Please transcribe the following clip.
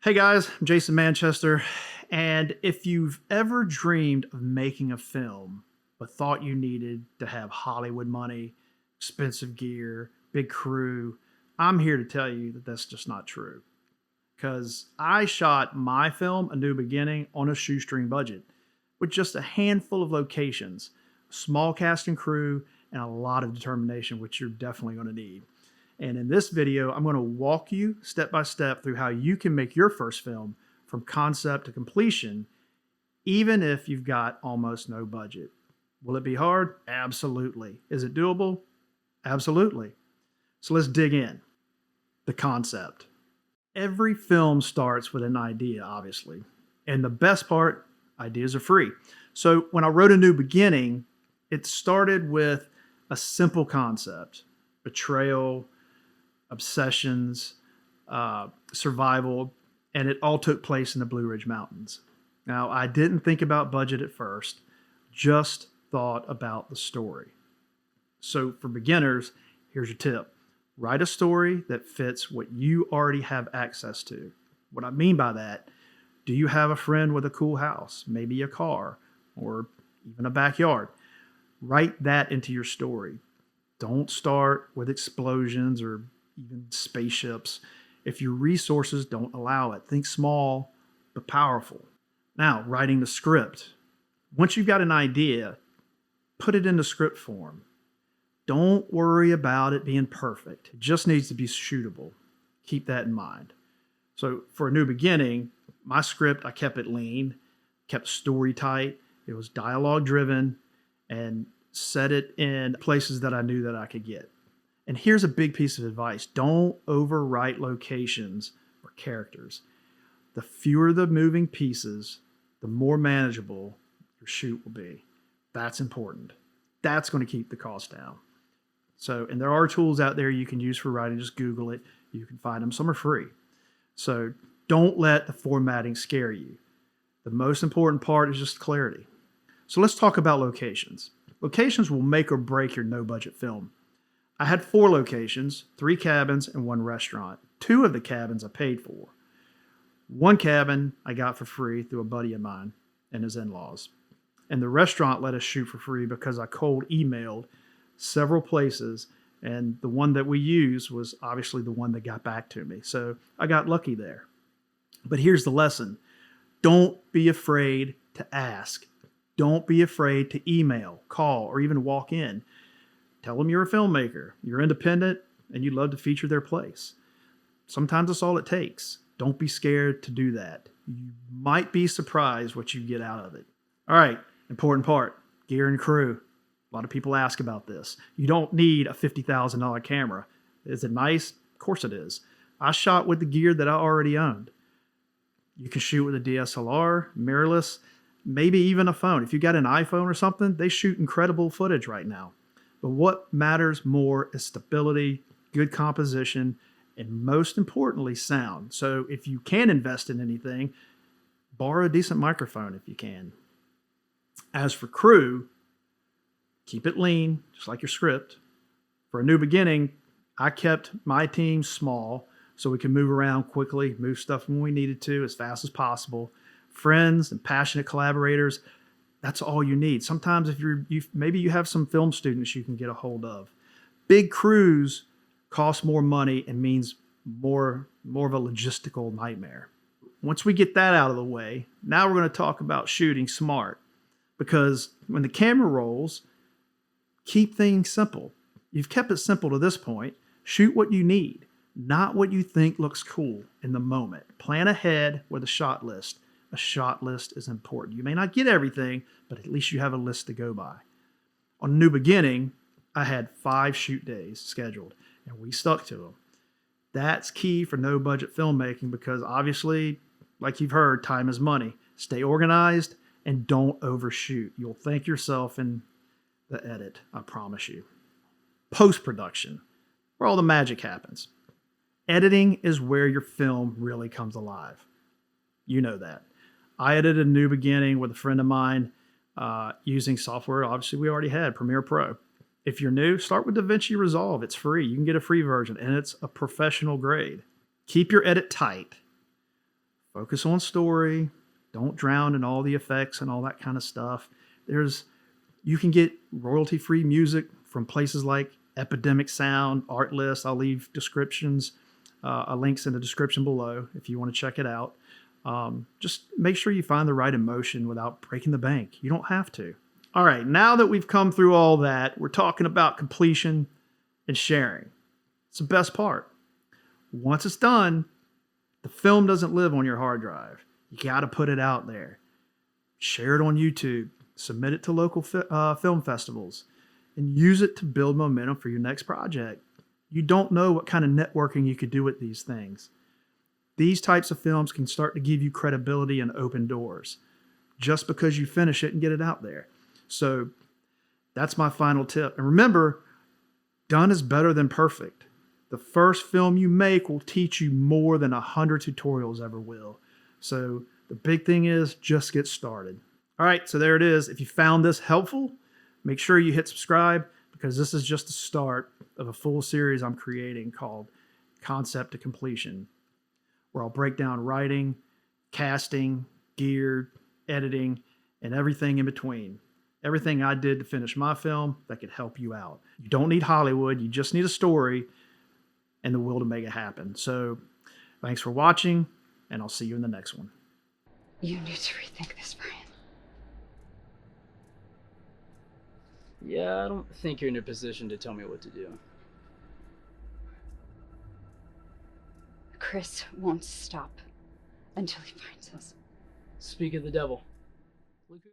Hey guys, I'm Jason Manchester, and if you've ever dreamed of making a film but thought you needed to have Hollywood money, expensive gear, big crew, I'm here to tell you that that's just not true. Because I shot my film, A New Beginning, on a shoestring budget with just a handful of locations, a small cast and crew, and a lot of determination, which you're definitely going to need. And in this video, I'm going to walk you step by step through how you can make your first film from concept to completion, even if you've got almost no budget. Will it be hard? Absolutely. Is it doable? Absolutely. So let's dig in. The concept. Every film starts with an idea, obviously. And the best part, ideas are free. So when I wrote A New Beginning, it started with a simple concept: betrayal, obsessions, survival, and it all took place in the Blue Ridge Mountains. Now, I didn't think about budget at first, just thought about the story. So for beginners, here's your tip. Write a story that fits what you already have access to. What I mean by that, do you have a friend with a cool house, maybe a car, or even a backyard? Write that into your story. Don't start with explosions or even spaceships if your resources don't allow it. Think small but powerful. Now, writing the script. Once you've got an idea, put it into script form. Don't worry about it being perfect. It just needs to be shootable. Keep that in mind. So for A New Beginning, my script, I kept it lean, kept the story tight. It was dialogue driven, and set it in places that I knew that I could get. And here's a big piece of advice. Don't overwrite locations or characters. The fewer the moving pieces, the more manageable your shoot will be. That's important. That's going to keep the cost down. So, and there are tools out there you can use for writing. Just Google it. You can find them. Some are free. So don't let the formatting scare you. The most important part is just clarity. So let's talk about locations. Locations will make or break your no-budget film. I had 4 locations, 3 cabins and 1 restaurant. 2 of the cabins I paid for. 1 cabin I got for free through a buddy of mine and his in-laws. And the restaurant let us shoot for free because I cold emailed several places, and the one that we used was obviously the one that got back to me. So I got lucky there. But here's the lesson. Don't be afraid to ask. Don't be afraid to email, call, or even walk in. Tell them you're a filmmaker, you're independent, and you'd love to feature their place. Sometimes that's all it takes. Don't be scared to do that. You might be surprised what you get out of it. All right, important part, gear and crew. A lot of people ask about this. You don't need a $50,000 camera. Is it nice? Of course it is. I shot with the gear that I already owned. You can shoot with a DSLR, mirrorless, maybe even a phone. If you got an iPhone or something, they shoot incredible footage right now. But what matters more is stability, good composition, and most importantly, sound. So if you can invest in anything, borrow a decent microphone if you can. As for crew, keep it lean, just like your script. For A New Beginning, I kept my team small so we could move around quickly, move stuff when we needed to as fast as possible. Friends and passionate collaborators, that's all you need. Sometimes if maybe you have some film students you can get a hold of. Big crews cost more money and means more of a logistical nightmare. Once we get that out of the way, now we're going to talk about shooting smart. Because when the camera rolls, keep things simple. You've kept it simple to this point. Shoot what you need, not what you think looks cool in the moment. Plan ahead with a shot list. A shot list is important. You may not get everything, but at least you have a list to go by. On A New Beginning, I had 5 shoot days scheduled, and we stuck to them. That's key for no budget filmmaking because obviously, like you've heard, time is money. Stay organized and don't overshoot. You'll thank yourself in the edit, I promise you. Post-production, where all the magic happens. Editing is where your film really comes alive. You know that. I edited A New Beginning with a friend of mine using software. Obviously, we already had Premiere Pro. If you're new, start with DaVinci Resolve. It's free. You can get a free version, and it's a professional grade. Keep your edit tight. Focus on story. Don't drown in all the effects and all that kind of stuff. You can get royalty-free music from places like Epidemic Sound, Artlist. I'll leave links in the description below if you want to check it out. Just make sure you find the right emotion without breaking the bank. You don't have to. All right, now that we've come through all that, we're talking about completion and sharing. It's the best part. Once it's done, the film doesn't live on your hard drive. You got to put it out there. Share it on YouTube. Submit it to local film festivals. And use it to build momentum for your next project. You don't know what kind of networking you could do with these things. These types of films can start to give you credibility and open doors just because you finish it and get it out there. So that's my final tip. And remember, done is better than perfect. The first film you make will teach you more than 100 tutorials ever will. So the big thing is just get started. All right, so there it is. If you found this helpful, make sure you hit subscribe because this is just the start of a full series I'm creating called Concept to Completion, where I'll break down writing, casting, gear, editing, and everything in between. Everything I did to finish my film that could help you out. You don't need Hollywood. You just need a story and the will to make it happen. So thanks for watching, and I'll see you in the next one. You need to rethink this, Brian. Yeah, I don't think you're in a position to tell me what to do. Chris won't stop until he finds us. Speak of the devil.